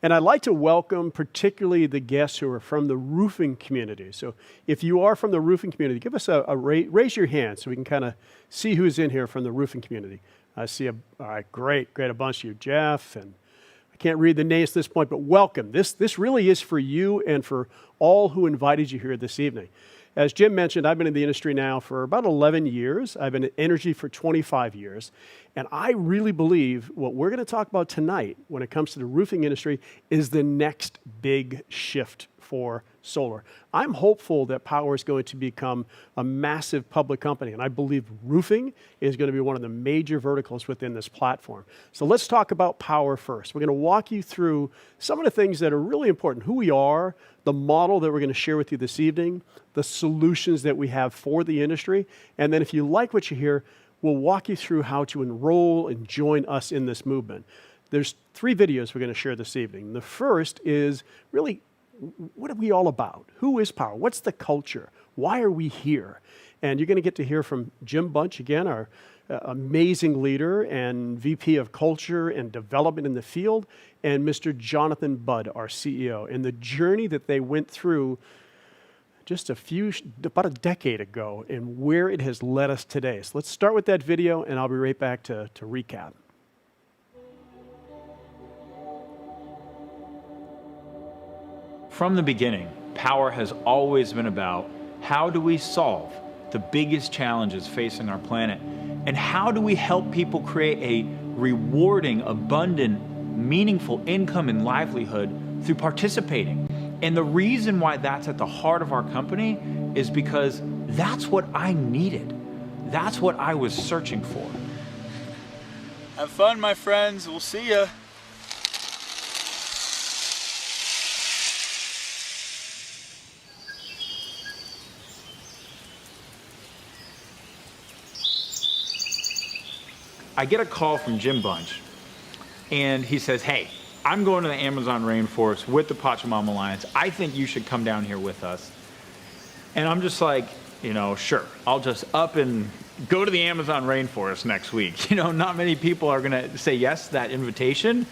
And I'd like to welcome particularly the guests who are from the roofing community. So if you are from the roofing community, give us raise your hand so we can kind of see who's in here from the roofing community. I see all right, great, a bunch of you, Jeff, and I can't read the names at this point, but welcome. This really is for you and for all who invited you here this evening. As Jim mentioned, I've been in the industry now for about 11 years. I've been in energy for 25 years. And I really believe what we're going to talk about tonight when it comes to the roofing industry is the next big shift for solar. I'm hopeful that Powur is going to become a massive public company, and I believe roofing is going to be one of the major verticals within this platform. So let's talk about Powur first. We're going to walk you through some of the things that are really important, who we are, the model that we're going to share with you this evening, the solutions that we have for the industry, and then if you like what you hear, we'll walk you through how to enroll and join us in this movement. There's 3 videos we're going to share this evening. The first is really, what are we all about? Who is Powur? What's the culture? Why are we here? And you're going to get to hear from Jim Bunch, again, our amazing leader and VP of Culture and Development in the field, and Mr. Jonathan Budd, our CEO, and the journey that they went through just about a decade ago and where it has led us today. So let's start with that video, and I'll be right back to recap. From the beginning, Powur has always been about how do we solve the biggest challenges facing our planet, and how do we help people create a rewarding, abundant, meaningful income and livelihood through participating. And the reason why that's at the heart of our company is because that's what I needed. That's what I was searching for. Have fun, my friends. We'll see ya. I get a call from Jim Bunch, and he says, hey, I'm going to the Amazon rainforest with the Pachamama Alliance. I think you should come down here with us. And I'm just like, sure, I'll just up and go to the Amazon rainforest next week. Not many people are gonna say yes to that invitation,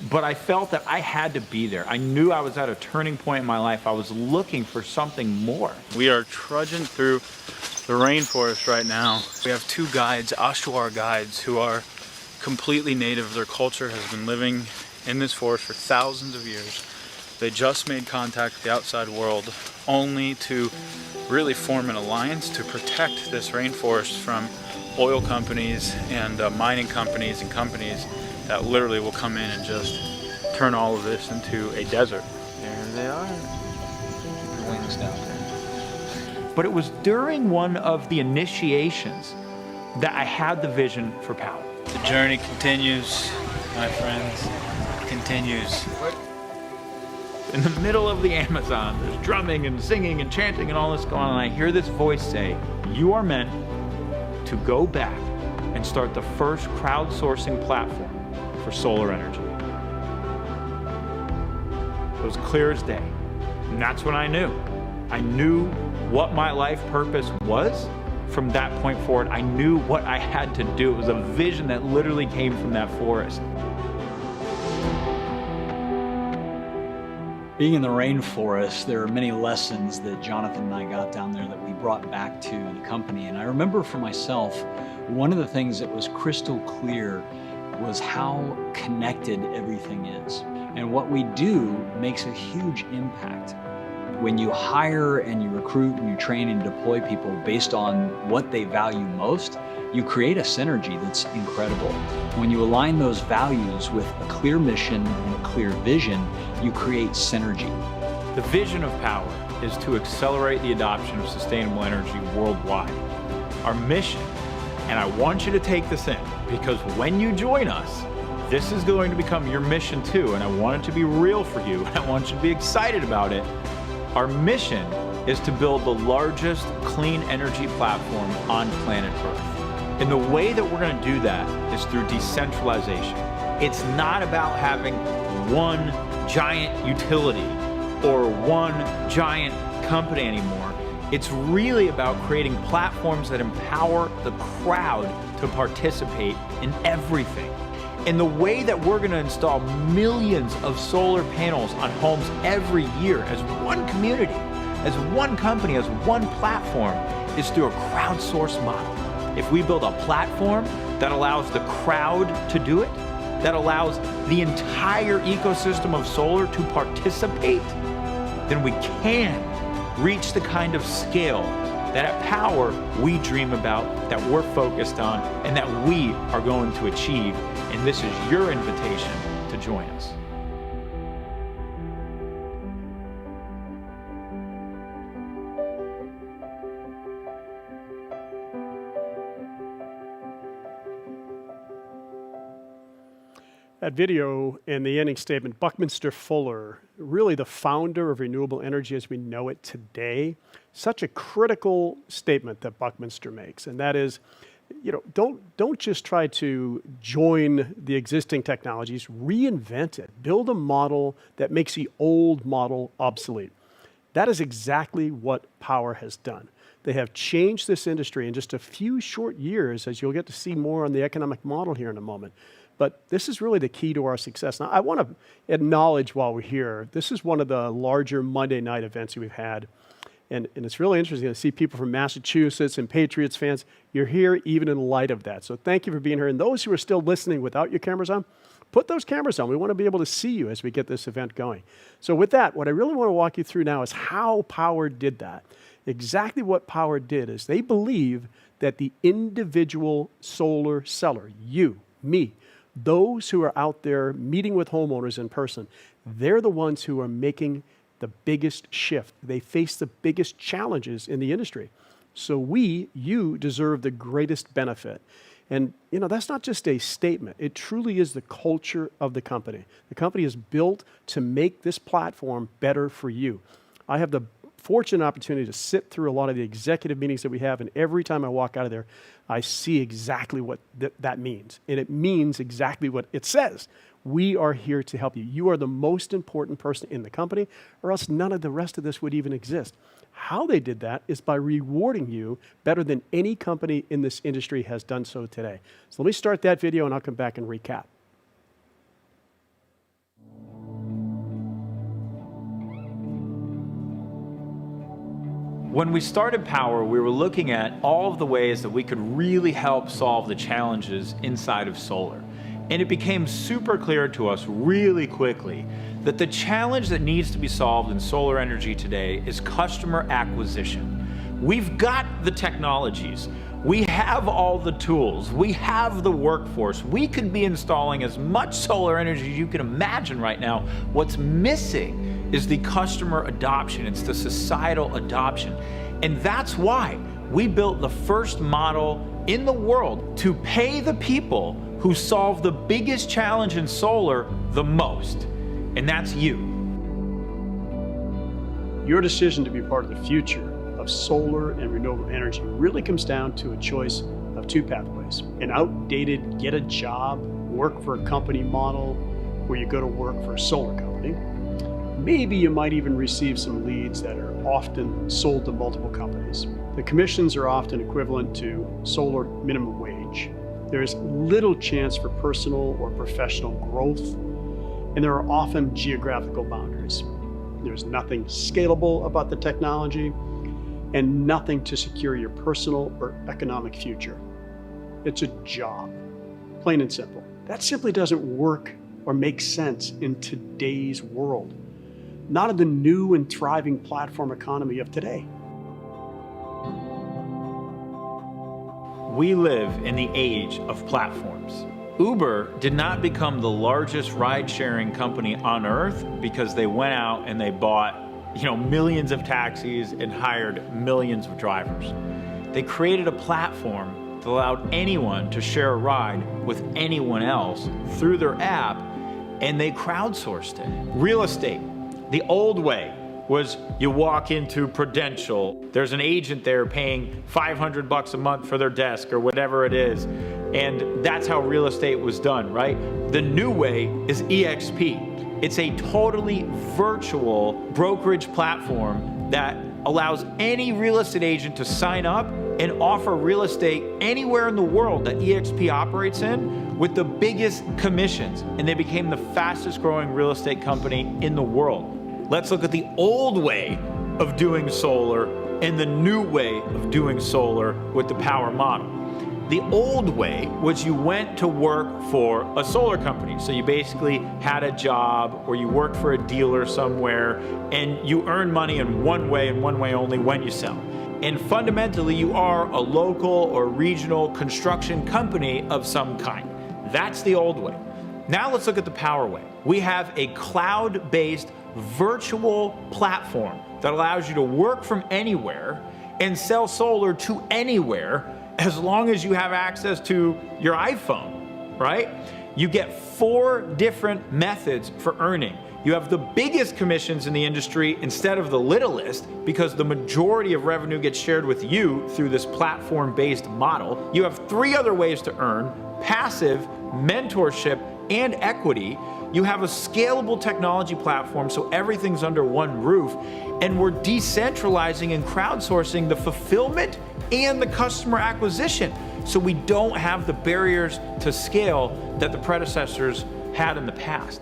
but I felt that I had to be there. I knew I was at a turning point in my life. I was looking for something more. We are trudging through the rainforest right now. We have 2 guides, Ashwar guides, who are completely native. Their culture has been living in this forest for thousands of years. They just made contact with the outside world only to really form an alliance to protect this rainforest from oil companies and mining companies and companies that literally will come in and just turn all of this into a desert. There they are. Keep your wings down there. But it was during one of the initiations that I had the vision for Powur. The journey continues, my friends. Continues. In the middle of the Amazon, there's drumming and singing and chanting and all this going on, and I hear this voice say, you are meant to go back and start the first crowdsourcing platform for solar energy. It was clear as day. And that's when I knew. I knew what my life purpose was. From that point forward, I knew what I had to do. It was a vision that literally came from that forest. Being in the rainforest, there are many lessons that Jonathan and I got down there that we brought back to the company. And I remember for myself, one of the things that was crystal clear was how connected everything is. And what we do makes a huge impact. When you hire and you recruit and you train and deploy people based on what they value most, you create a synergy that's incredible. When you align those values with a clear mission and a clear vision, you create synergy. The vision of Powur is to accelerate the adoption of sustainable energy worldwide. Our mission, and I want you to take this in, because when you join us, this is going to become your mission too, and I want it to be real for you, and I want you to be excited about it. Our mission is to build the largest clean energy platform on planet Earth. And the way that we're going to do that is through decentralization. It's not about having one giant utility or one giant company anymore. It's really about creating platforms that empower the crowd to participate in everything. And the way that we're going to install millions of solar panels on homes every year as one community, as one company, as one platform, is through a crowdsourced model. If we build a platform that allows the crowd to do it, that allows the entire ecosystem of solar to participate, then we can reach the kind of scale that at Powur we dream about, that we're focused on, and that we are going to achieve. And this is your invitation to join us. That video and the ending statement, Buckminster Fuller, really the founder of renewable energy as we know it today, such a critical statement that Buckminster makes, and that is, don't just try to join the existing technologies, reinvent it. Build a model that makes the old model obsolete. That is exactly what Powur has done. They have changed this industry in just a few short years, as you'll get to see more on the economic model here in a moment. But this is really the key to our success. Now, I want to acknowledge while we're here, this is one of the larger Monday night events we've had. And it's really interesting to see people from Massachusetts and Patriots fans. You're here even in light of that. So thank you for being here. And those who are still listening without your cameras on, put those cameras on. We want to be able to see you as we get this event going. So with that, what I really want to walk you through now is how Powur did that. Exactly what Powur did is they believe that the individual solar seller, you, me, those who are out there meeting with homeowners in person, they're the ones who are making the biggest shift. They face the biggest challenges in the industry. So you deserve the greatest benefit. And that's not just a statement. It truly is the culture of the company. The company is built to make this platform better for you. I have the fortunate opportunity to sit through a lot of the executive meetings that we have, and every time I walk out of there, I see exactly what that means. And it means exactly what it says. We are here to help you. You are the most important person in the company, or else none of the rest of this would even exist. How they did that is by rewarding you better than any company in this industry has done so today. So let me start that video and I'll come back and recap. When we started Powur, we were looking at all of the ways that we could really help solve the challenges inside of solar. And it became super clear to us really quickly that the challenge that needs to be solved in solar energy today is customer acquisition. We've got the technologies. We have all the tools. We have the workforce. We could be installing as much solar energy as you can imagine right now. What's missing is the customer adoption. It's the societal adoption. And that's why we built the first model in the world to pay the people who solve the biggest challenge in solar the most. And that's you. Your decision to be part of the future of solar and renewable energy really comes down to a choice of two pathways. An outdated get a job, work for a company model where you go to work for a solar company. Maybe you might even receive some leads that are often sold to multiple companies. The commissions are often equivalent to solar minimum wage. There is little chance for personal or professional growth, and there are often geographical boundaries. There's nothing scalable about the technology, and nothing to secure your personal or economic future. It's a job, plain and simple. That simply doesn't work or make sense in today's world. Not in the new and thriving platform economy of today. We live in the age of platforms. Uber did not become the largest ride-sharing company on earth because they went out and they bought, millions of taxis and hired millions of drivers. They created a platform that allowed anyone to share a ride with anyone else through their app, and they crowdsourced it. Real estate. The old way was you walk into Prudential, there's an agent there paying $500 a month for their desk or whatever it is, and that's how real estate was done, right? The new way is EXP. It's a totally virtual brokerage platform that allows any real estate agent to sign up and offer real estate anywhere in the world that EXP operates in with the biggest commissions, and they became the fastest growing real estate company in the world. Let's look at the old way of doing solar and the new way of doing solar with the Powur model. The old way was you went to work for a solar company. So you basically had a job or you worked for a dealer somewhere and you earn money in one way and one way only when you sell. And fundamentally, you are a local or regional construction company of some kind. That's the old way. Now let's look at the Powur way. We have a cloud-based virtual platform that allows you to work from anywhere and sell solar to anywhere as long as you have access to your iPhone, right? You get 4 different methods for earning. You have the biggest commissions in the industry instead of the littlest because the majority of revenue gets shared with you through this platform-based model. You have 3 other ways to earn: passive, mentorship, and equity. You have a scalable technology platform so everything's under one roof, and we're decentralizing and crowdsourcing the fulfillment and the customer acquisition so we don't have the barriers to scale that the predecessors had in the past.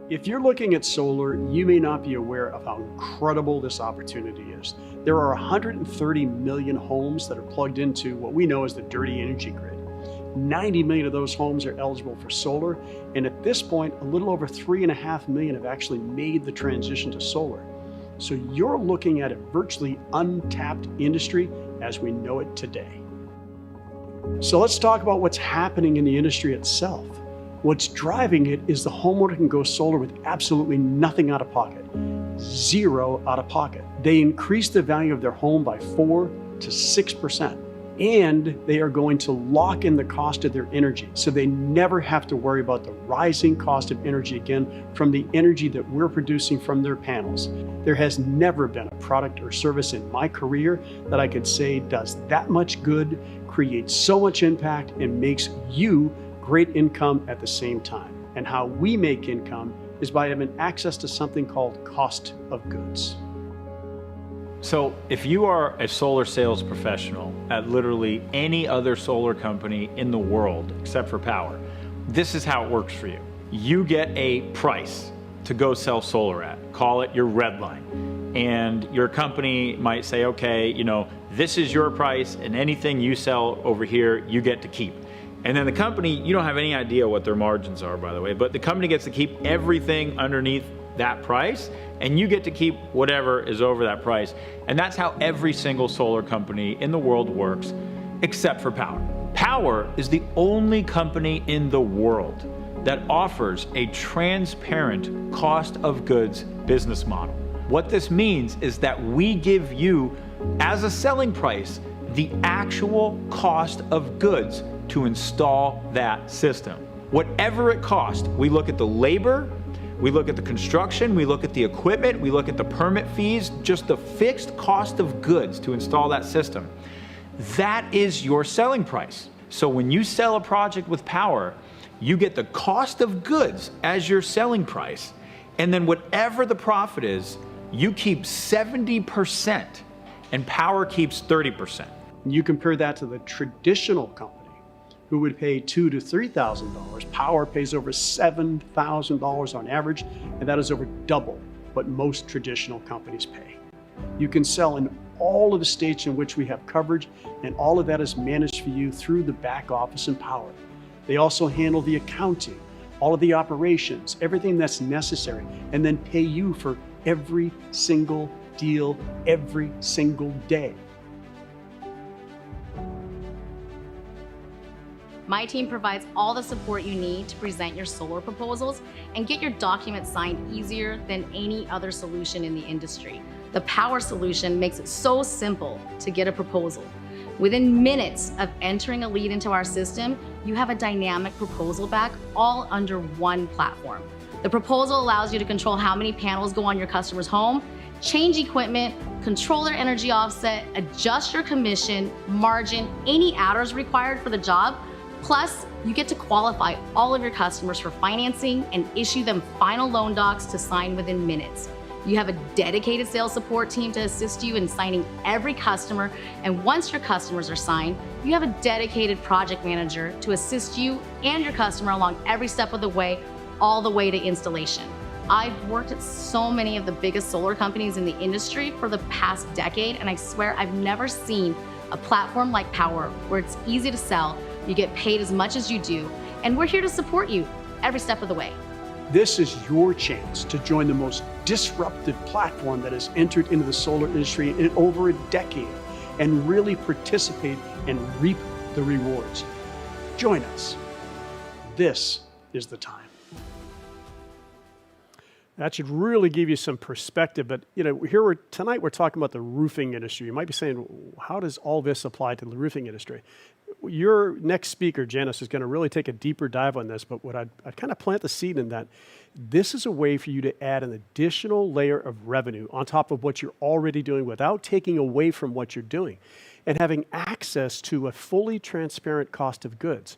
If you're looking at solar, you may not be aware of how incredible this opportunity is. There are 130 million homes that are plugged into what we know as the dirty energy grid. 90 million of those homes are eligible for solar, and at this point, a little over 3.5 million have actually made the transition to solar. So you're looking at a virtually untapped industry as we know it today. So let's talk about what's happening in the industry itself. What's driving it is the homeowner can go solar with absolutely nothing out of pocket, 0 out of pocket. They increase the value of their home by 4 to 6%. And they are going to lock in the cost of their energy, so they never have to worry about the rising cost of energy again from the energy that we're producing from their panels. There has never been a product or service in my career that I could say does that much good, creates so much impact, and makes you great income at the same time. And how we make income is by having access to something called cost of goods. So if you are a solar sales professional at literally any other solar company in the world except for Powur, this is how it works for you. You get a price to go sell solar at, call it your red line. And your company might say, okay, this is your price and anything you sell over here, you get to keep. And then the company, you don't have any idea what their margins are, by the way, but the company gets to keep everything underneath that price, and you get to keep whatever is over that price. And that's how every single solar company in the world works, except for Powur. Powur is the only company in the world that offers a transparent cost of goods business model. What this means is that we give you, as a selling price, the actual cost of goods to install that system. Whatever it costs, we look at the labor, we look at the construction, we look at the equipment, we look at the permit fees, just the fixed cost of goods to install that system. That is your selling price. So when you sell a project with Powur, you get the cost of goods as your selling price, and then whatever the profit is, you keep 70% and Powur keeps 30%. You compare that to the traditional company who would pay $2,000 to $3,000. Powur pays over $7,000 on average, and that is over double what most traditional companies pay. You can sell in all of the states in which we have coverage, and all of that is managed for you through the back office in Powur. They also handle the accounting, all of the operations, everything that's necessary, and then pay you for every single deal, every single day. My team provides all the support you need to present your solar proposals and get your documents signed easier than any other solution in the industry. The Powur solution makes it so simple to get a proposal. Within minutes of entering a lead into our system, you have a dynamic proposal back, all under one platform. The proposal allows you to control how many panels go on your customer's home, change equipment, control their energy offset, adjust your commission, margin, any adders required for the job. Plus, you get to qualify all of your customers for financing and issue them final loan docs to sign within minutes. You have a dedicated sales support team to assist you in signing every customer. And once your customers are signed, you have a dedicated project manager to assist you and your customer along every step of the way, all the way to installation. I've worked at so many of the biggest solar companies in the industry for the past decade, and I swear I've never seen a platform like Powur where it's easy to sell, you get paid as much as you do, and we're here to support you every step of the way. This is your chance to join the most disruptive platform that has entered into the solar industry in over a decade and really participate and reap the rewards. Join us. This is the time. That should really give you some perspective. But tonight we're talking about the roofing industry. You might be saying, how does all this apply to the roofing industry? Your next speaker, Janice, is going to really take a deeper dive on this. But what I'd kind of plant the seed in that this is a way for you to add an additional layer of revenue on top of what you're already doing without taking away from what you're doing and having access to a fully transparent cost of goods.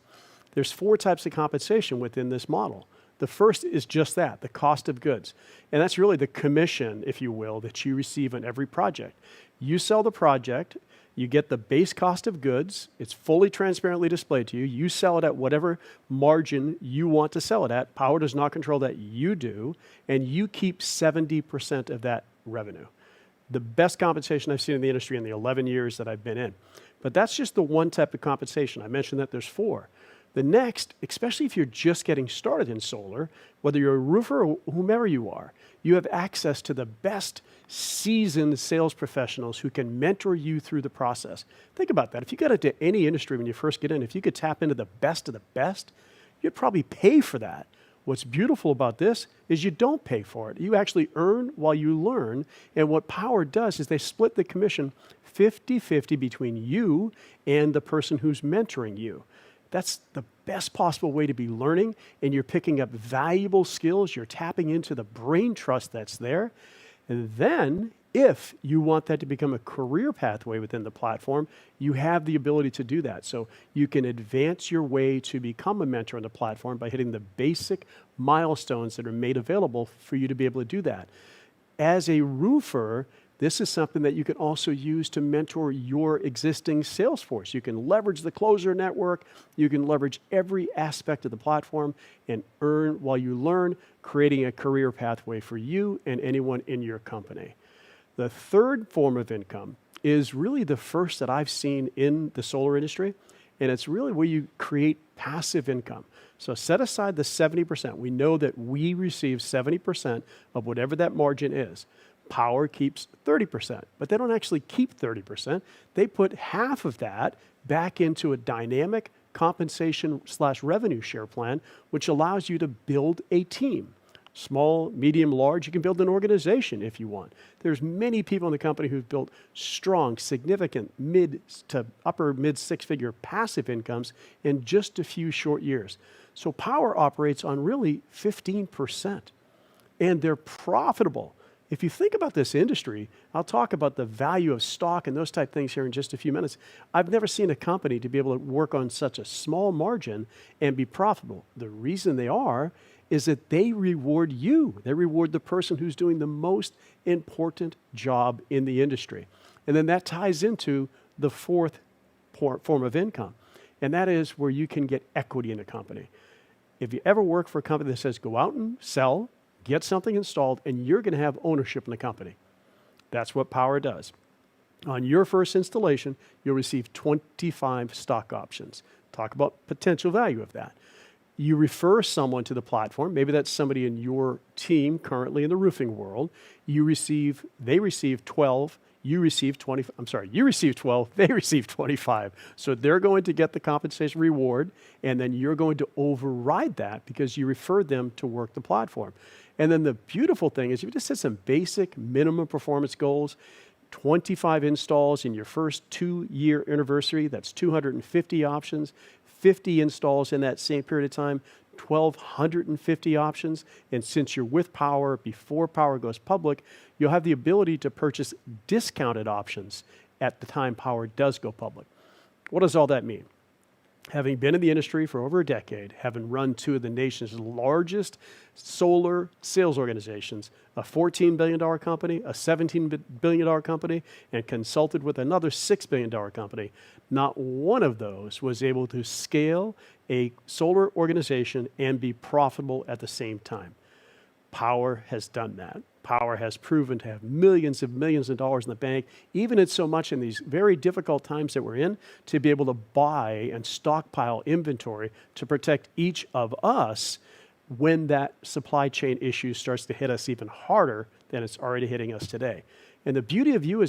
There's 4 types of compensation within this model. The first is just that, the cost of goods. And that's really the commission, if you will, that you receive on every project. You sell the project, you get the base cost of goods, it's fully transparently displayed to you, you sell it at whatever margin you want to sell it at. Powur does not control that, you do, and you keep 70% of that revenue. The best compensation I've seen in the industry in the 11 years that I've been in. But that's just the one type of compensation. I mentioned that there's 4. The next, especially if you're just getting started in solar, whether you're a roofer or whomever you are, you have access to the best seasoned sales professionals who can mentor you through the process. Think about that. If you got into any industry when you first get in, if you could tap into the best of the best, you'd probably pay for that. What's beautiful about this is you don't pay for it. You actually earn while you learn. And what Powur does is they split the commission 50-50 between you and the person who's mentoring you. That's the best possible way to be learning, and you're picking up valuable skills. You're tapping into the brain trust that's there. And then, if you want that to become a career pathway within the platform, you have the ability to do that. So you can advance your way to become a mentor on the platform by hitting the basic milestones that are made available for you to be able to do that. As a roofer, this is something that you can also use to mentor your existing sales force. You can leverage the closer network. You can leverage every aspect of the platform and earn while you learn, creating a career pathway for you and anyone in your company. The third form of income is really the first that I've seen in the solar industry, and it's really where you create passive income. So set aside the 70%. We know that we receive 70% of whatever that margin is. Powur keeps 30%, but they don't actually keep 30%. They put half of that back into a dynamic compensation/revenue share plan, which allows you to build a team. Small, medium, large, you can build an organization if you want. There's many people in the company who've built strong, significant mid to upper mid 6-figure passive incomes in just a few short years. So Powur operates on really 15%, and they're profitable. If you think about this industry, I'll talk about the value of stock and those type things here in just a few minutes. I've never seen a company to be able to work on such a small margin and be profitable. The reason they are is that they reward you. They reward the person who's doing the most important job in the industry. And then that ties into the 4th form of income, and that is where you can get equity in a company. If you ever work for a company that says go out and sell, get something installed, and you're going to have ownership in the company. That's what Powur does. On your first installation, you'll receive 25 stock options. Talk about potential value of that. You refer someone to the platform. Maybe that's somebody in your team currently in the roofing world. They receive 12. You receive 20. You receive 12. They receive 25. So they're going to get the compensation reward, and then you're going to override that because you referred them to work the platform. And then the beautiful thing is you just set some basic minimum performance goals, 25 installs in your first 2-year anniversary. That's 250 options, 50 installs in that same period of time, 1,250 options. And since you're with Powur, before Powur goes public, you'll have the ability to purchase discounted options at the time Powur does go public. What does all that mean? Having been in the industry for over a decade, having run two of the nation's largest solar sales organizations, a $14 billion company, a $17 billion company, and consulted with another $6 billion company, not one of those was able to scale a solar organization and be profitable at the same time. Powur has done that. Powur has proven to have millions of dollars in the bank, even in so much in these very difficult times that we're in, to be able to buy and stockpile inventory to protect each of us when that supply chain issue starts to hit us even harder than it's already hitting us today. And the beauty of you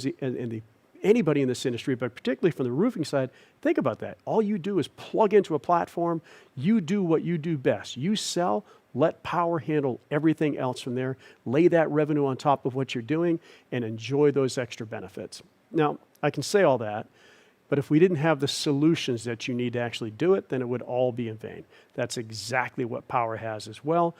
anybody in this industry, but particularly from the roofing side, think about that. All you do is plug into a platform. You do what you do best. You sell. Let Powur handle everything else from there. Lay that revenue on top of what you're doing and enjoy those extra benefits. Now, I can say all that, but if we didn't have the solutions that you need to actually do it, then it would all be in vain. That's exactly what Powur has as well.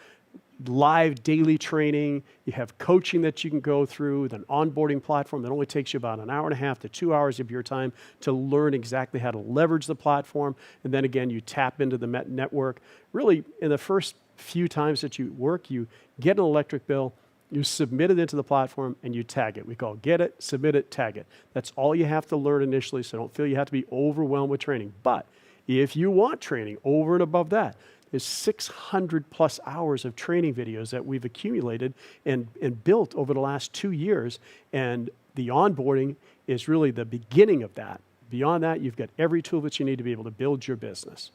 Live daily training, you have coaching that you can go through, an onboarding platform that only takes you about an hour and a half to 2 hours of your time to learn exactly how to leverage the platform. And then again, you tap into the network. Really, in the first few times that you work, you get an electric bill, you submit it into the platform, and you tag it. We call get it, submit it, tag it. That's all you have to learn initially, so don't feel you have to be overwhelmed with training. But if you want training over and above that, there's 600 plus hours of training videos that we've accumulated and built over the last 2 years, and the onboarding is really the beginning of that. Beyond that, you've got every tool that you need to be able to build your business.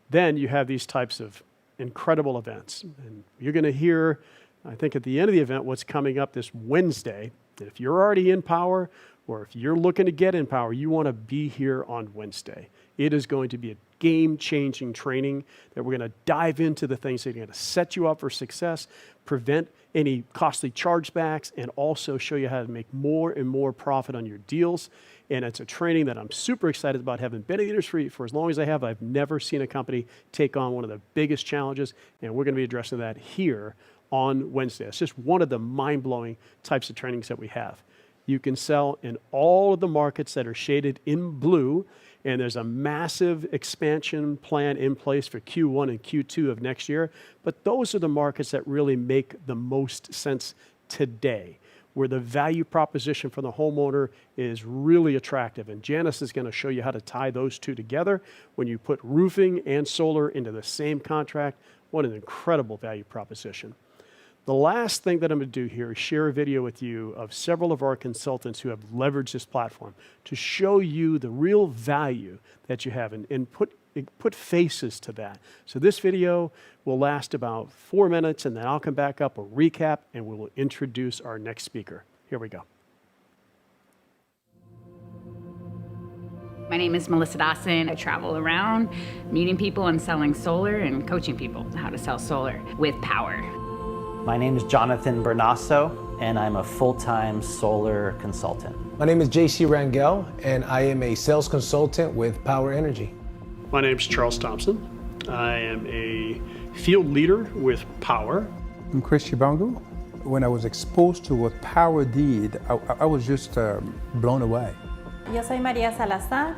Then you have these types of incredible events. And you're going to hear, I think at the end of the event, what's coming up this Wednesday. And if you're already in Powur, or if you're looking to get in Powur, you want to be here on Wednesday. It is going to be a game-changing training that we're going to dive into the things that are going to set you up for success, prevent any costly chargebacks, and also show you how to make more and more profit on your deals. And it's a training that I'm super excited about. Having been in the industry for as long as I have, I've never seen a company take on one of the biggest challenges, and we're going to be addressing that here on Wednesday. It's just one of the mind-blowing types of trainings that we have. You can sell in all of the markets that are shaded in blue, and there's a massive expansion plan in place for Q1 and Q2 of next year. But those are the markets that really make the most sense today, where the value proposition for the homeowner is really attractive. And Janice is going to show you how to tie those two together. When you put roofing and solar into the same contract, what an incredible value proposition. The last thing that I'm going to do here is share a video with you of several of our consultants who have leveraged this platform to show you the real value that you have and put faces to that. So this video will last about 4 minutes, and then I'll come back up, we'll recap, and we will introduce our next speaker. Here we go. My name is Melissa Dawson. I travel around meeting people and selling solar and coaching people how to sell solar with Powur. My name is Jonathan Bernasso, and I'm a full-time solar consultant. My name is JC Rangel, and I am a sales consultant with Powur Energy. My name is Charles Thompson. I am a field leader with Powur. I'm Chris Chibongo. When I was exposed to what Powur did, I was just blown away. Yo soy María Salazar.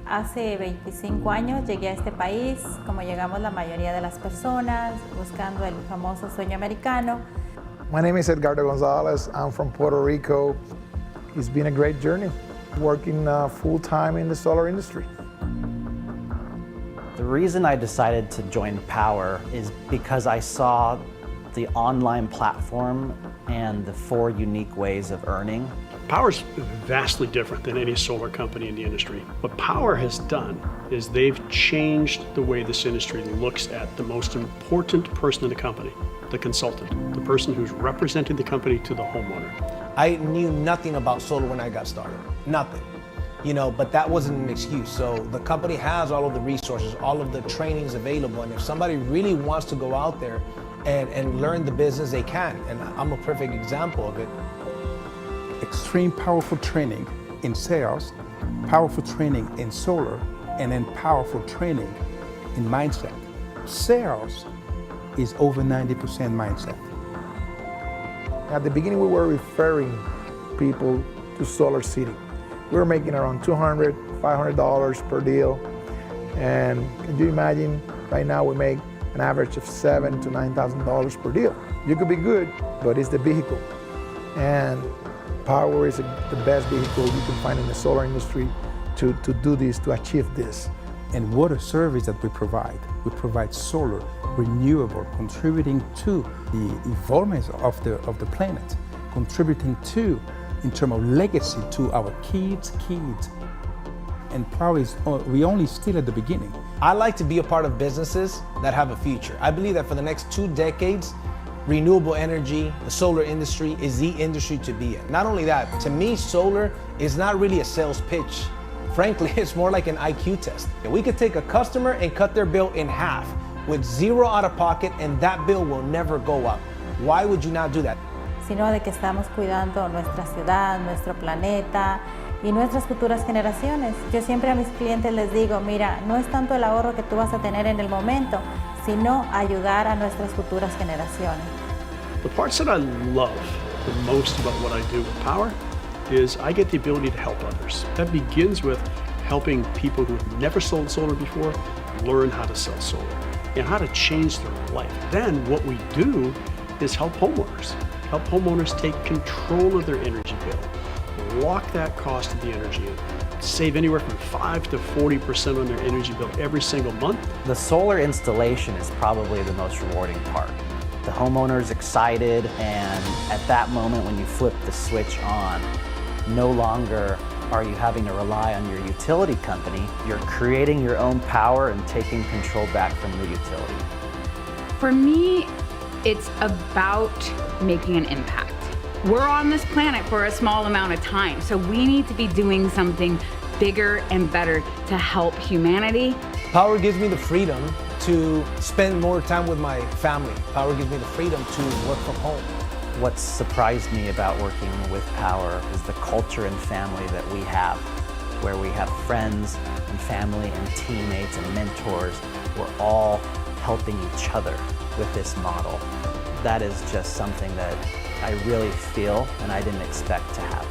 Hace 25 años llegué a este país, como llegamos la mayoría de las personas, buscando el famoso sueño americano. My name is Edgardo Gonzalez. I'm from Puerto Rico. It's been a great journey, working full-time in the solar industry. The reason I decided to join Powur is because I saw the online platform and the 4 unique ways of earning. Powur's vastly different than any solar company in the industry. What Powur has done is they've changed the way this industry looks at the most important person in the company, the consultant, the person who's representing the company to the homeowner. I knew nothing about solar when I got started, nothing. But that wasn't an excuse. So the company has all of the resources, all of the trainings available, and if somebody really wants to go out there and learn the business, they can, and I'm a perfect example of it. Extreme powerful training in sales, powerful training in solar, and then powerful training in mindset. Sales is over 90% mindset. At the beginning, we were referring people to Solar City. We were making around $200, $500 per deal. And can you imagine, right now we make an average of $7,000 to $9,000 per deal. You could be good, but it's the vehicle. And Powur is the best vehicle you can find in the solar industry to do this, to achieve this. And what a service that we provide. We provide solar, renewable, contributing to the evolvement of the planet, contributing to, in terms of legacy, to our kids' kids. And Powur is, we only still at the beginning. I like to be a part of businesses that have a future. I believe that for the next 2 decades, renewable energy, the solar industry is the industry to be in. Not only that, to me, solar is not really a sales pitch. Frankly, it's more like an IQ test. We could take a customer and cut their bill in half with zero out of pocket, and that bill will never go up. Why would you not do that? Sino de que estamos cuidando nuestra ciudad, nuestro planeta y nuestras futuras generaciones. Yo siempre a mis clientes les digo, mira, no es tanto el ahorro que tú vas a tener en el momento, sino ayudar a nuestras futuras generaciones. The parts that I love the most about what I do with Powur is I get the ability to help others. That begins with helping people who have never sold solar before learn how to sell solar and how to change their life. Then what we do is help homeowners take control of their energy bill, lock that cost of the energy in, save anywhere from 5 to 40% on their energy bill every single month. The solar installation is probably the most rewarding part. The homeowner's excited, and at that moment when you flip the switch on, no longer are you having to rely on your utility company. You're creating your own power and taking control back from the utility. For me, it's about making an impact. We're on this planet for a small amount of time, so we need to be doing something bigger and better to help humanity. Powur gives me the freedom to spend more time with my family. Powur gives me the freedom to work from home. What surprised me about working with Powur is the culture and family that we have, where we have friends and family and teammates and mentors. We're all helping each other with this model. That is just something that I really feel and I didn't expect to have.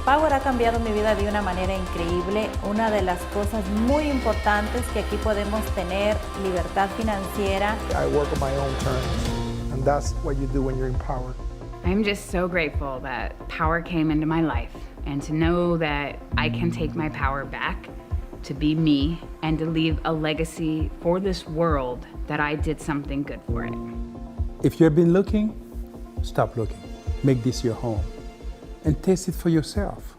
Powur ha cambiado mi vida de una manera increíble. Una de las cosas muy importantes que aquí podemos tener libertad financiera. I work on my own terms, and that's what you do when you're in Powur. I'm just so grateful that Powur came into my life, and to know that I can take my power back to be me and to leave a legacy for this world that I did something good for it. If you have been looking, stop looking. Make this your home and taste it for yourself.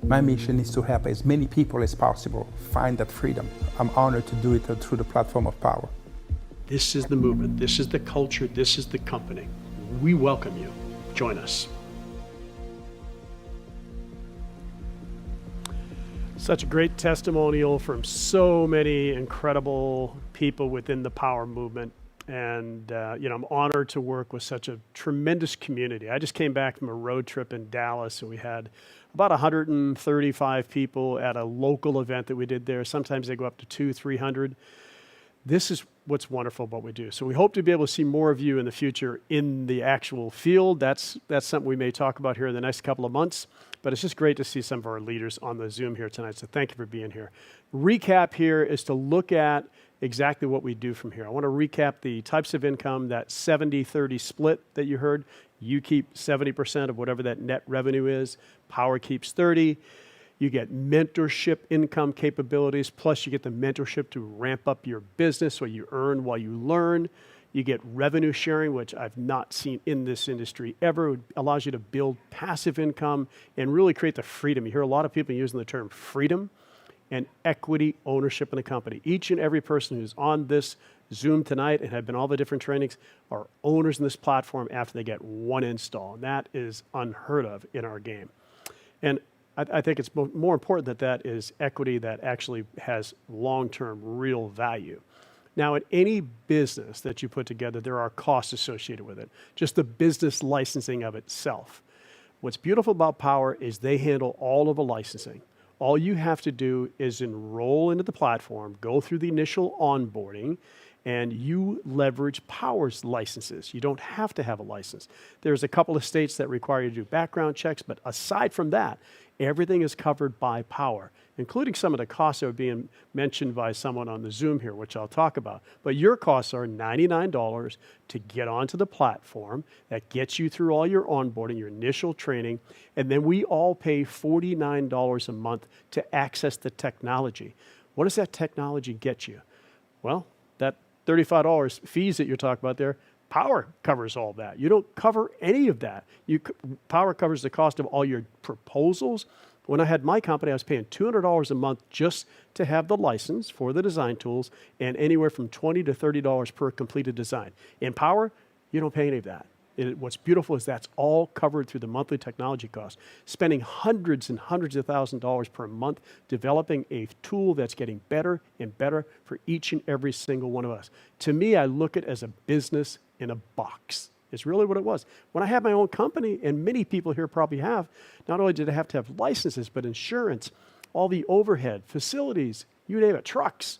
My mission is to help as many people as possible find that freedom. I'm honored to do it through the platform of Powur. This is the movement, this is the culture, this is the company. We welcome you. Join us. Such a great testimonial from so many incredible people within the Powur movement. And I'm honored to work with such a tremendous community. I just came back from a road trip in Dallas, and we had about 135 people at a local event that we did there. Sometimes they go up to 200, 300. This is what's wonderful about what we do. So we hope to be able to see more of you in the future in the actual field. That's something we may talk about here in the next couple of months. But it's just great to see some of our leaders on the Zoom here tonight. So thank you for being here. Recap here is to look at exactly what we do from here. I want to recap the types of income, that 70-30 split that you heard. You keep 70% of whatever that net revenue is. Powur keeps 30. You get mentorship income capabilities, plus you get the mentorship to ramp up your business so you earn while you learn. You get revenue sharing, which I've not seen in this industry ever. It allows you to build passive income and really create the freedom. You hear a lot of people using the term freedom and equity ownership in the company. Each and every person who's on this Zoom tonight and have been all the different trainings are owners in this platform after they get one install. And that is unheard of in our game. And I think it's more important that that is equity that actually has long-term real value. Now, in any business that you put together, there are costs associated with it, just the business licensing of itself. What's beautiful about Powur is they handle all of the licensing. All you have to do is enroll into the platform, go through the initial onboarding, and you leverage Powur's licenses. You don't have to have a license. There's a couple of states that require you to do background checks, but aside from that, everything is covered by Powur, including some of the costs that are being mentioned by someone on the Zoom here, which I'll talk about. But your costs are $99 to get onto the platform. That gets you through all your onboarding, your initial training, and then we all pay $49 a month to access the technology. What does that technology get you? Well, that $35 fees that you're talking about there, Powur covers all that. You don't cover any of that. Powur covers the cost of all your proposals. When I had my company, I was paying $200 a month just to have the license for the design tools, and anywhere from $20 to $30 per completed design. In Powur, you don't pay any of that. What's beautiful is that's all covered through the monthly technology costs. Spending hundreds and hundreds of thousands of dollars per month developing a tool that's getting better and better for each and every single one of us. To me, I look at it as a business in a box. It's really what it was. When I had my own company, and many people here probably have, not only did I have to have licenses, but insurance, all the overhead, facilities, you name it, trucks.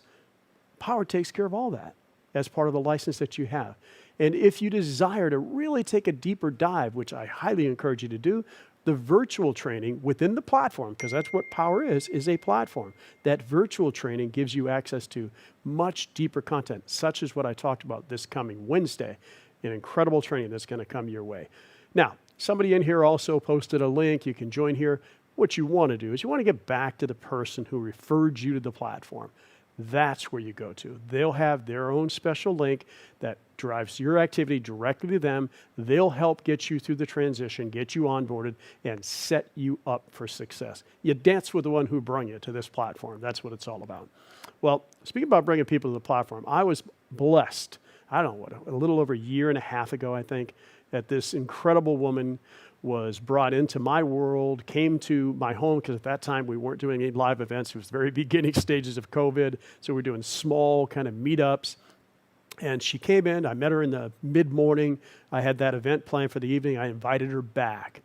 Powur takes care of all that as part of the license that you have. And if you desire to really take a deeper dive, which I highly encourage you to do, the virtual training within the platform, because that's what Powur is a platform. That virtual training gives you access to much deeper content, such as what I talked about this coming Wednesday, an incredible training that's going to come your way. Now, somebody in here also posted a link. You can join here. What you want to do is you want to get back to the person who referred you to the platform. That's where you go to. They'll have their own special link that drives your activity directly to them. They'll help get you through the transition, get you onboarded, and set you up for success. You dance with the one who brought you to this platform. That's what it's all about. Well, speaking about bringing people to the platform, I was blessed, I don't know what, a little over a year and a half ago, I think, that this incredible woman was brought into my world, came to my home, because at that time we weren't doing any live events. It was the very beginning stages of COVID, so we're doing small kind of meetups. And she came in, I met her in the mid-morning. I had that event planned for the evening. I invited her back.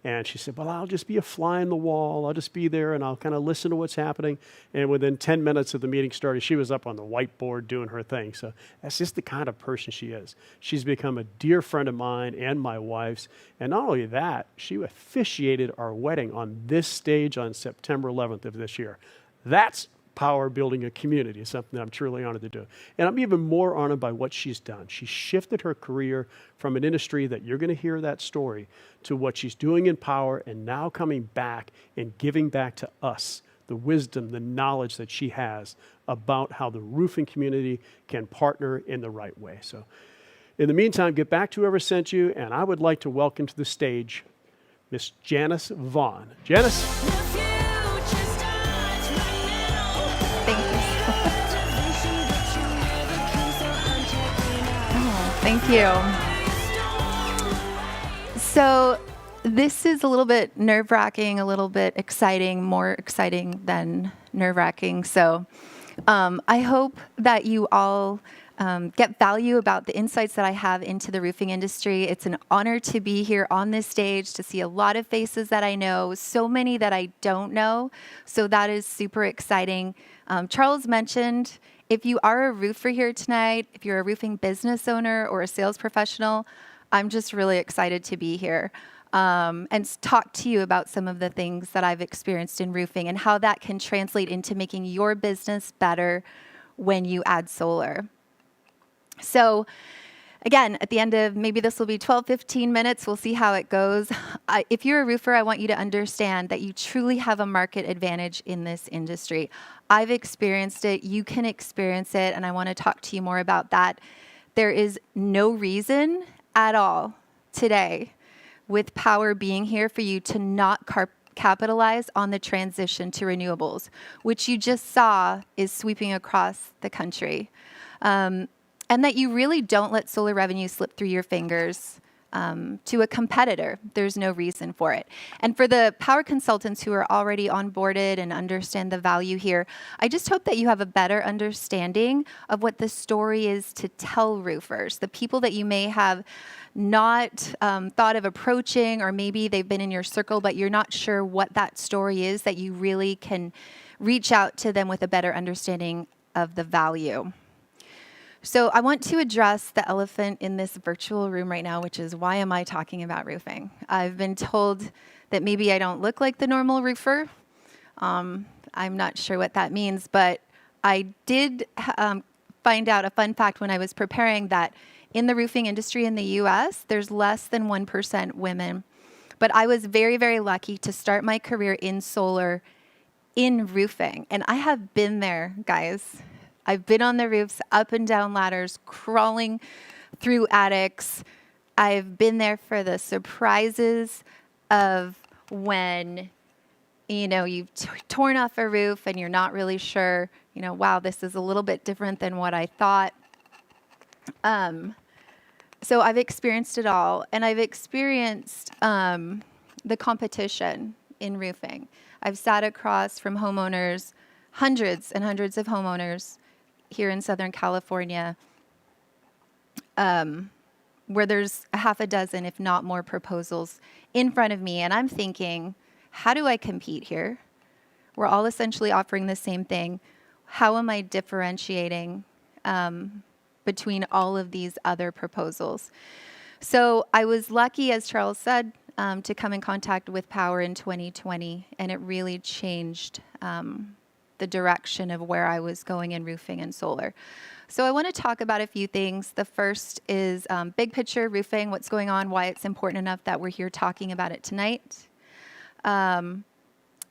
And she said, well, I'll just be a fly on the wall. I'll just be there and I'll kind of listen to what's happening. And within 10 minutes of the meeting started, she was up on the whiteboard doing her thing. So that's just the kind of person she is. She's become a dear friend of mine and my wife's. And not only that, she officiated our wedding on this stage on September 11th of this year. That's Powur building a community is something that I'm truly honored to do. And I'm even more honored by what she's done. She shifted her career from an industry that you're going to hear that story to what she's doing in Powur, and now coming back and giving back to us the wisdom, the knowledge that she has about how the roofing community can partner in the right way. So in the meantime, get back to whoever sent you, and I would like to welcome to the stage Miss Janice Vaughn. Janice. Thank you. So this is a little bit nerve-wracking, a little bit exciting, more exciting than nerve-wracking. So I hope that you all get value about the insights that I have into the roofing industry. It's an honor to be here on this stage, to see a lot of faces that I know, so many that I don't know. So that is super exciting. Charles mentioned, if you are a roofer here tonight, if you're a roofing business owner or a sales professional, I'm just really excited to be here and talk to you about some of the things that I've experienced in roofing and how that can translate into making your business better when you add solar. So again, at the end of, maybe this will be 12, 15 minutes, we'll see how it goes. If you're a roofer, I want you to understand that you truly have a market advantage in this industry. I've experienced it, you can experience it, and I want to talk to you more about that. There is no reason at all today, with Powur being here, for you to not capitalize on the transition to renewables, which you just saw is sweeping across the country. And that you really don't let solar revenue slip through your fingers to a competitor. There's no reason for it. And for the Powur consultants who are already onboarded and understand the value here, I just hope that you have a better understanding of what the story is to tell roofers, the people that you may have not thought of approaching, or maybe they've been in your circle, but you're not sure what that story is, that you really can reach out to them with a better understanding of the value. So I want to address the elephant in this virtual room right now, which is why am I talking about roofing? I've been told that maybe I don't look like the normal roofer. I'm not sure what that means, but I did find out a fun fact when I was preparing that in the roofing industry in the US, there's less than 1% women. But I was very, very lucky to start my career in solar in roofing. And I have been there, guys. I've been on the roofs, up and down ladders, crawling through attics. I've been there for the surprises of when, you've torn off a roof and you're not really sure, wow, this is a little bit different than what I thought. So I've experienced it all, and I've experienced the competition in roofing. I've sat across from homeowners, hundreds and hundreds of homeowners here in Southern California, where there's a half a dozen, if not more, proposals in front of me. And I'm thinking, how do I compete here? We're all essentially offering the same thing. How am I differentiating between all of these other proposals? So I was lucky, as Charles said, to come in contact with Powur in 2020, and it really changed the direction of where I was going in roofing and solar. So I want to talk about a few things. The first is big picture roofing, what's going on, why it's important enough that we're here talking about it tonight.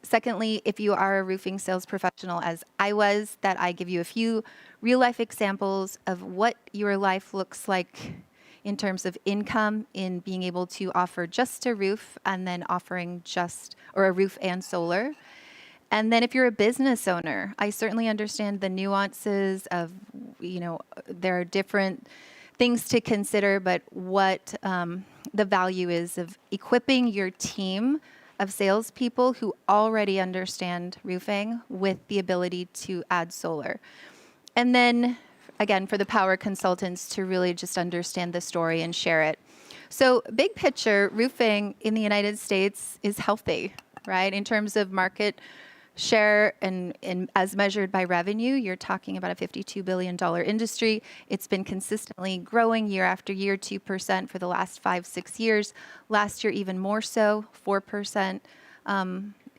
Secondly, if you are a roofing sales professional, as I was, that I give you a few real-life examples of what your life looks like in terms of income in being able to offer just a roof and then offering a roof and solar. And then if you're a business owner, I certainly understand the nuances of, there are different things to consider, but what the value is of equipping your team of salespeople who already understand roofing with the ability to add solar. And then, again, for the Powur Consultants to really just understand the story and share it. So big picture, roofing in the United States is healthy, right? In terms of market share and as measured by revenue, you're talking about a $52 billion industry. It's been consistently growing year after year, 2% for the last 5-6 years. Last year, even more so, 4%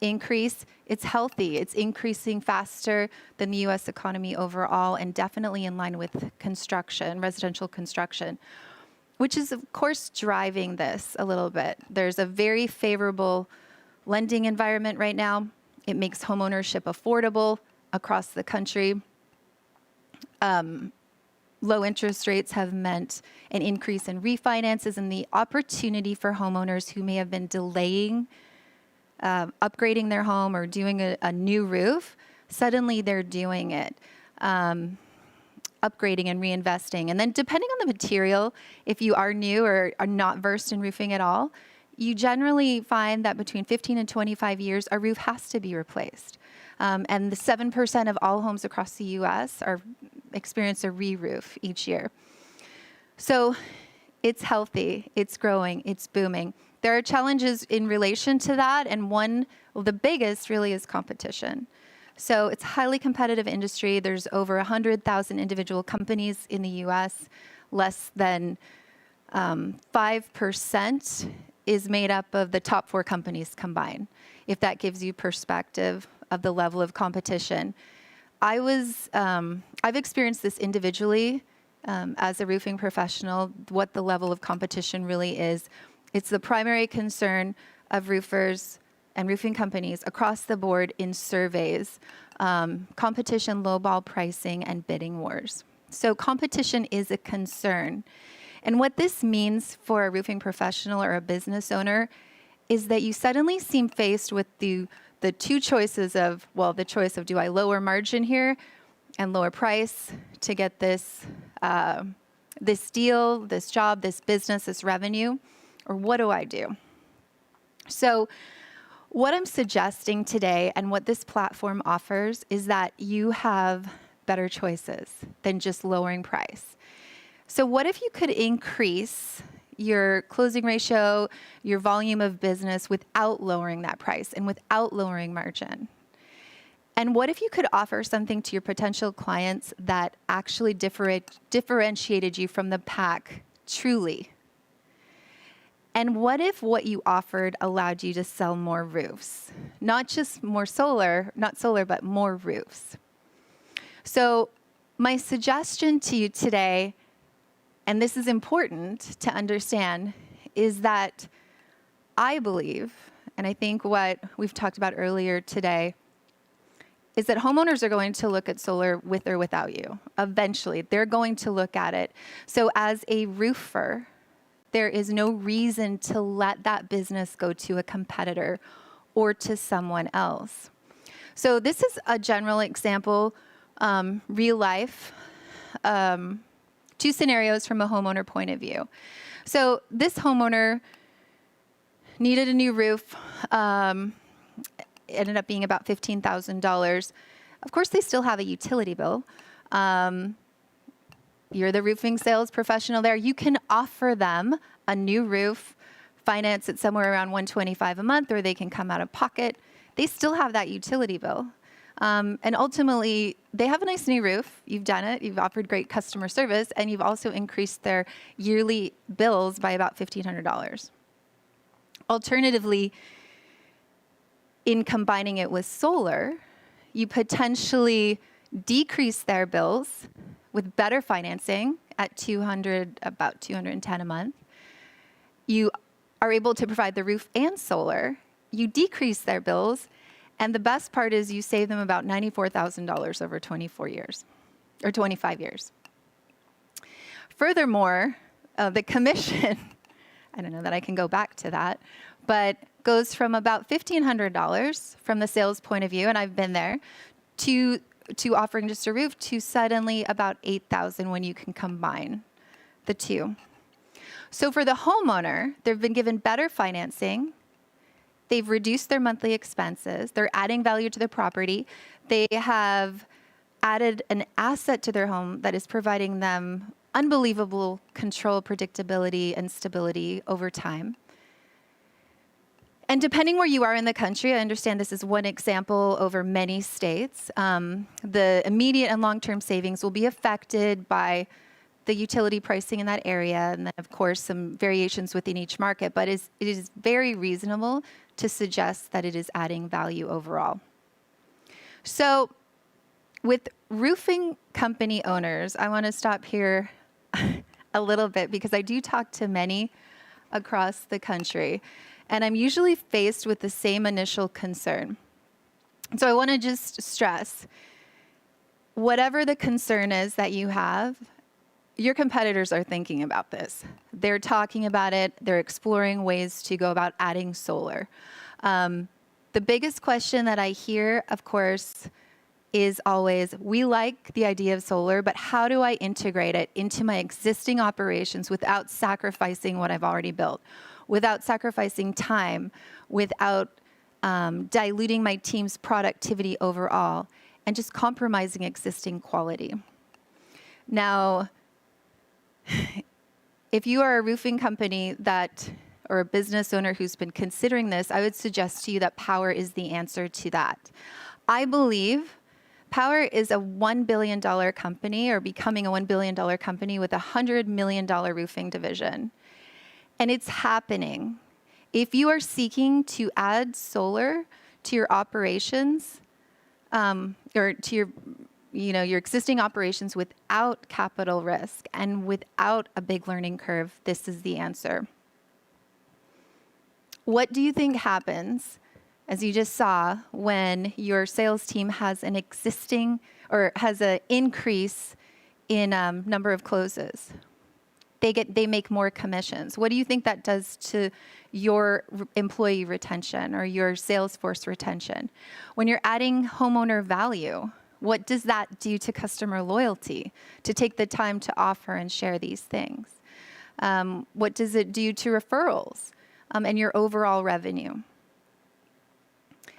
increase. It's healthy. It's increasing faster than the U.S. economy overall, and definitely in line with construction, residential construction, which is, of course, driving this a little bit. There's a very favorable lending environment right now. It makes homeownership affordable across the country. Low interest rates have meant an increase in refinances and the opportunity for homeowners who may have been delaying upgrading their home or doing a new roof. Suddenly they're doing it, upgrading and reinvesting. And then depending on the material, if you are new or are not versed in roofing at all, you generally find that between 15 and 25 years, a roof has to be replaced. And the 7% of all homes across the U.S. experience a re-roof each year. So it's healthy, it's growing, it's booming. There are challenges in relation to that, and the biggest really is competition. So it's a highly competitive industry. There's over 100,000 individual companies in the U.S. Less than 5% is made up of the top 4 companies combined, if that gives you perspective of the level of competition. I've experienced this individually as a roofing professional, what the level of competition really is. It's the primary concern of roofers and roofing companies across the board in surveys, competition, lowball pricing, and bidding wars. So competition is a concern. And what this means for a roofing professional or a business owner is that you suddenly seem faced with the two choices of, the choice of, do I lower margin here and lower price to get this deal, this job, this business, this revenue, or what do I do? So what I'm suggesting today and what this platform offers is that you have better choices than just lowering price. So what if you could increase your closing ratio, your volume of business without lowering that price and without lowering margin? And what if you could offer something to your potential clients that actually differentiated you from the pack truly? And what if what you offered allowed you to sell more roofs? Not just more solar, not solar, but more roofs. So my suggestion to you today, and this is important to understand, is that I believe, and I think what we've talked about earlier today, is that homeowners are going to look at solar with or without you. Eventually, they're going to look at it. So as a roofer, there is no reason to let that business go to a competitor or to someone else. So this is a general example, real life, 2 scenarios from a homeowner point of view. So this homeowner needed a new roof, ended up being about $15,000. Of course, they still have a utility bill. You're the roofing sales professional there. You can offer them a new roof, finance it somewhere around $125 a month, or they can come out of pocket. They still have that utility bill. And ultimately, they have a nice new roof. You've done it. You've offered great customer service, and you've also increased their yearly bills by about $1,500. Alternatively, in combining it with solar, you potentially decrease their bills with better financing at about $210 a month. You are able to provide the roof and solar. You decrease their bills, and the best part is you save them about $94,000 over 24 years, or 25 years. Furthermore, the commission, I don't know that I can go back to that, but goes from about $1,500 from the sales point of view, and I've been there, to offering just a roof, to suddenly about $8,000 when you can combine the two. So for the homeowner, they've been given better financing. They've reduced their monthly expenses. They're adding value to their property. They have added an asset to their home that is providing them unbelievable control, predictability, and stability over time. And depending where you are in the country, I understand this is one example over many states, the immediate and long-term savings will be affected by the utility pricing in that area, and then, of course, some variations within each market. But it is very reasonable to suggest that it is adding value overall. So with roofing company owners, I want to stop here a little bit because I do talk to many across the country, and I'm usually faced with the same initial concern. So I want to just stress, whatever the concern is that you have, your competitors are thinking about this. They're talking about it. They're exploring ways to go about adding solar. The biggest question that I hear, of course, is always, we like the idea of solar, but how do I integrate it into my existing operations without sacrificing what I've already built, without sacrificing time, without diluting my team's productivity overall, and just compromising existing quality? Now, if you are a roofing company or a business owner who's been considering this, I would suggest to you that Powur is the answer to that. I believe Powur is a $1 billion company, or becoming a $1 billion company with a $100 million roofing division. And it's happening. If you are seeking to add solar to your operations, or to your existing operations without capital risk and without a big learning curve, this is the answer. What do you think happens, as you just saw, when your sales team has an existing or has an increase in number of closes? They make more commissions. What do you think that does to your employee retention or your sales force retention? When you're adding homeowner value, what does that do to customer loyalty, to take the time to offer and share these things? What does it do to referrals and your overall revenue?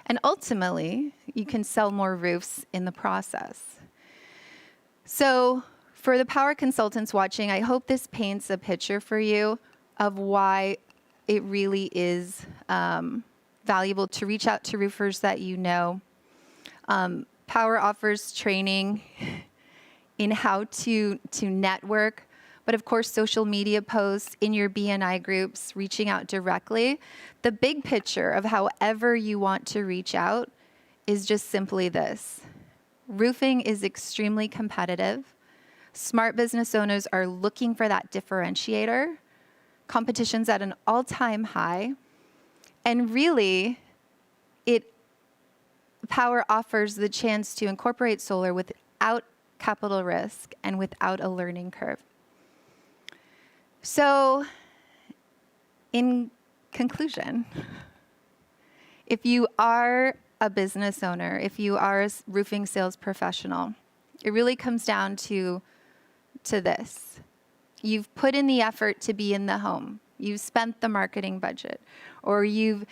And ultimately, you can sell more roofs in the process. So for the Powur consultants watching, I hope this paints a picture for you of why it really is valuable to reach out to roofers that you know. Powur offers training in how to network, but of course, social media posts in your BNI groups, reaching out directly. The big picture of however you want to reach out is just simply this. Roofing is extremely competitive. Smart business owners are looking for that differentiator. Competition's at an all-time high. And really, Powur offers the chance to incorporate solar without capital risk and without a learning curve. So, in conclusion, if you are a business owner, if you are a roofing sales professional, it really comes down to this. You've put in the effort to be in the home. You've spent the marketing budget, or you've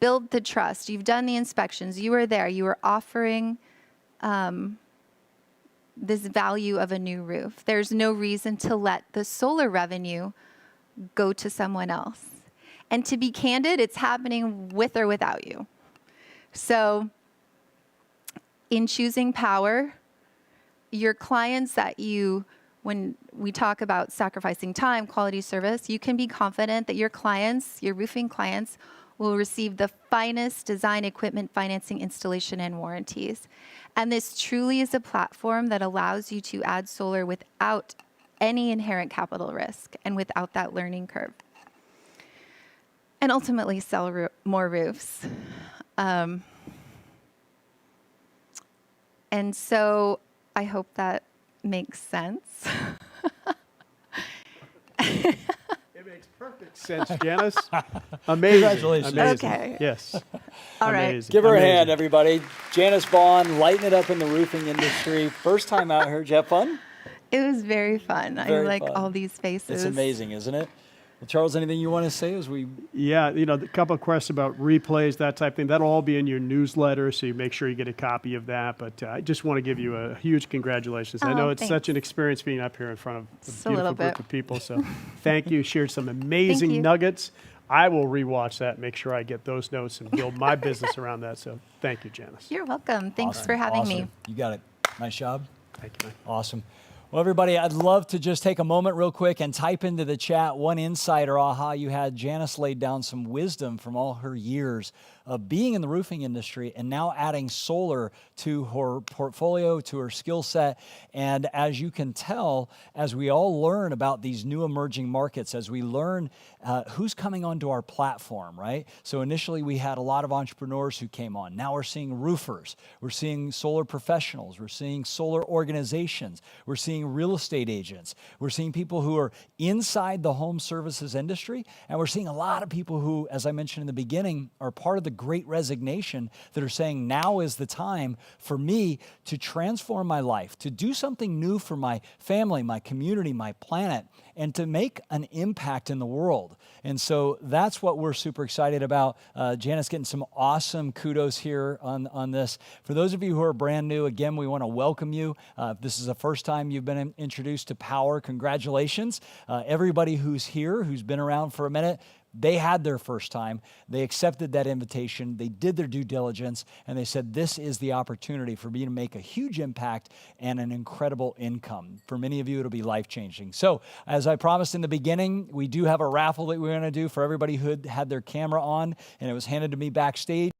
built the trust. You've done the inspections. You were there. You were offering this value of a new roof. There's no reason to let the solar revenue go to someone else. And to be candid, it's happening with or without you. So in choosing Powur, your clients when we talk about sacrificing time, quality service, you can be confident that your clients, your roofing clients, will receive the finest design, equipment, financing, installation, and warranties. And this truly is a platform that allows you to add solar without any inherent capital risk and without that learning curve. And ultimately sell more roofs. And so I hope that makes sense. It makes perfect sense, Janice. Amazing. Congratulations. Amazing. Okay. Yes. All right. Amazing. Give her a Amazing. hand, everybody. Janice Bond, lighting it up in the roofing industry. First time out here. Did you have fun? It was very fun. Very I like fun. all these faces. It's amazing, isn't it? Well, Charles, anything you want to say as we... Yeah, a couple of questions about replays, that type of thing. That'll all be in your newsletter, so you make sure you get a copy of that. But I just want to give you a huge congratulations. I know it's such an experience being up here in front of a beautiful group of people. So thank you. Shared some amazing nuggets. I will rewatch that, make sure I get those notes and build my business around that. So thank you, Janice. You're welcome. Thanks for having me. You got it. Nice job. Thank you, man. Awesome. Well, everybody, I'd love to just take a moment real quick and type into the chat one insight or aha you had. Janice laid down some wisdom from all her years of being in the roofing industry and now adding solar to her portfolio, to her skill set. And as you can tell, as we all learn about these new emerging markets, as we learn who's coming onto our platform, right? So initially we had a lot of entrepreneurs who came on. Now we're seeing roofers. We're seeing solar professionals. We're seeing solar organizations. We're seeing real estate agents. We're seeing people who are inside the home services industry. And we're seeing a lot of people who, as I mentioned in the beginning, are part of the great resignation that are saying now is the time for me to transform my life, to do something new for my family, my community, my planet, and to make an impact in the world. And so that's what we're super excited about. Janice getting some awesome kudos here on this. For those of you who are brand new, again, we want to welcome you. If this is the first time you've been introduced to Powur, congratulations. Everybody who's here, who's been around for a minute, they had their first time. They accepted that invitation. They did their due diligence, and they said, this is the opportunity for me to make a huge impact and an incredible income. For many of you, it'll be life-changing. So, as I promised in the beginning, we do have a raffle that we're going to do for everybody who had their camera on, and it was handed to me backstage.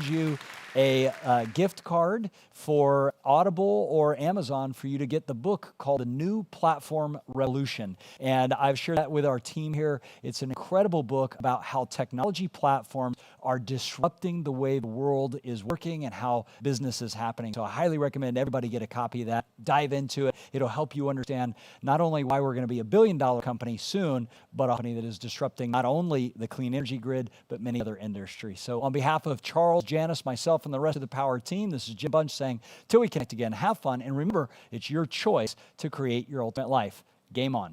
You a gift card for Audible or Amazon for you to get the book called The New Platform Revolution. And I've shared that with our team here. It's an incredible book about how technology platforms are disrupting the way the world is working and how business is happening. So I highly recommend everybody get a copy of that. Dive into it. It'll help you understand not only why we're going to be $1 billion company soon, but a company that is disrupting not only the clean energy grid, but many other industries. So on behalf of Charles, Janice, myself, and the rest of the Powur team, this is Jim Bunch saying, till we connect again, have fun, and remember, it's your choice to create your ultimate life. Game on.